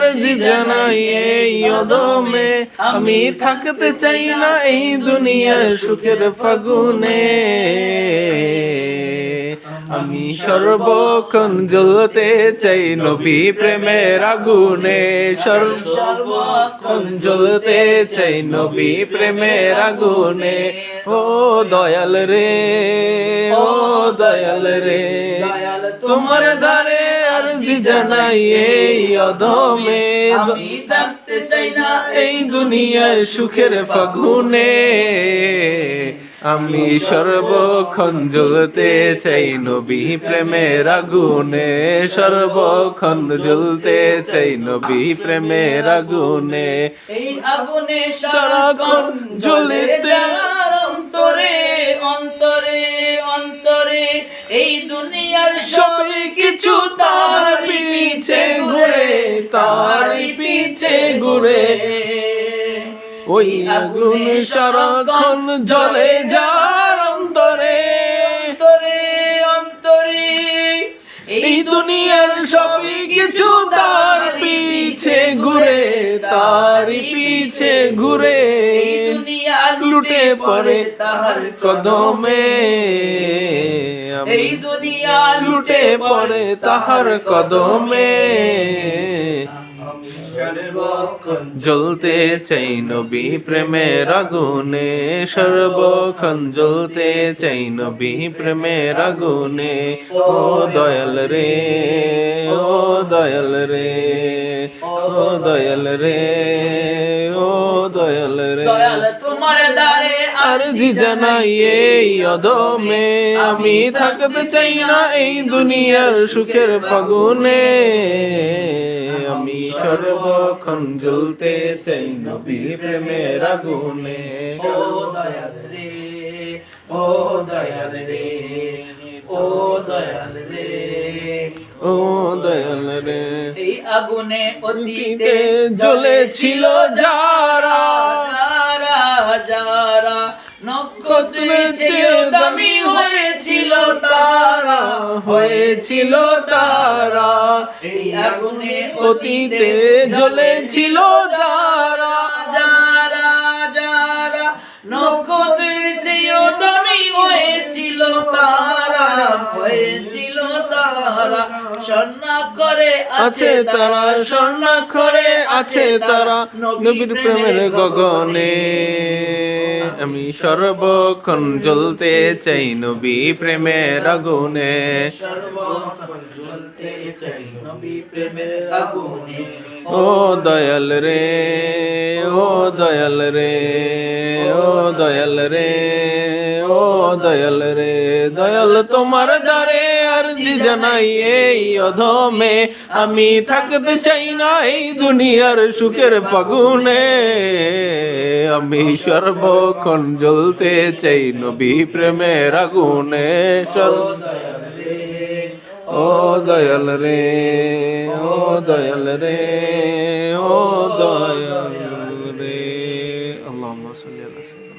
আরজি জানাই এই অদমে, আমি থাকতে চাই না এই দুনিয়ার সুখের ফাগুনে। আমি সর্বক্ষণ জ্বলতে চাই নবী প্রেমের আগুনে, সর্বক্ষণ জ্বলতে চাই নবী প্রেমের আগুনে। ও দয়াল রে, ও দয়াল রে, তোমার দ্বারে আরজি জানাই এই অদমে, আমি থাকতে চাই না এই দুনিয়ার সুখের ফাগুনে। আমি সর্বক্ষণ জ্বলতে চাই নবী প্রেমের আগুনে, সর্বক্ষণ জ্বলতে চাই নবী প্রেমের আগুনে। এই আগুনে সারাক্ষণ জ্বলিতে অন্তরে অন্তরে অন্তরে, এই দুনিয়ার সবই কিছু তার পিছে ঘুরে, তার পিছে ঘুরে। ওই আগুন সারাক্ষণ জ্বলে যার অন্তরে, অন্তরে অন্তরে, এই দুনিয়ার সবই কিছু তার পিছে ঘুরে, তার পিছে ঘুরে। দুনিয়া লুটে পড়ে তাহার কদমে, এই দুনিয়া লুটে পড়ে তাহার কদমে। জ্বলতে চাই নবী প্রেমের আগুনে, সর্বক্ষণ জ্বলতে চাই নবী প্রেমের আগুনে। ও দয়াল রে, ও দয়াল রে, ও দয়াল রে, ও দয়াল রে, দয়াল তোমার দ্বারে আরজি জানাই এই অদমে, আমি থাকতে চাই না এই দুনিয়ার সুখের ফাগুনে। আমি সর্বক্ষণ জ্বলতে চাই নবী প্রেমের আগুনে। ও দয়াল রে, ও দয়াল রে, ও দয়াল রে, ও দয়াল রে, এই আগুনে অতীতে অতীতে জ্বলেছিল যারা, যারা যারা নক্ষত্রের চেয়ে দামি হয়েছিল তারা, হয়েছিল তারা। এই আগুনে অতীতে জ্বলেছিল যারা, যারা যারা নক্ষত্রের চেয়ে দামি হয়েছিল তারা, হয়েছিল তারা। স্বর্ণাক্ষরে আছে তারা, স্বর্ণাক্ষরে আছে তারা নবীর প্রেমের গগনে। আমি সর্বক্ষণ জ্বলতে চাই নবী প্রেমের আগুনে, সর্বক্ষণ জ্বলতে চাই নবী প্রেমের আগুনে। ও দয়াল রে, ও দয়াল রে, ও দয়াল রে, ও দয়াল রে, দয়াল তোমার দ্বারে আরজি জানাই এই অধমে, আমি থাকতে চাই না এই দুনিয়ার সুখের ফাগুনে। আমি সর্বক্ষণ জ্বলতে চাই নবী প্রেমের আগুনে। ও দয়াল রে, ও দয়াল রে,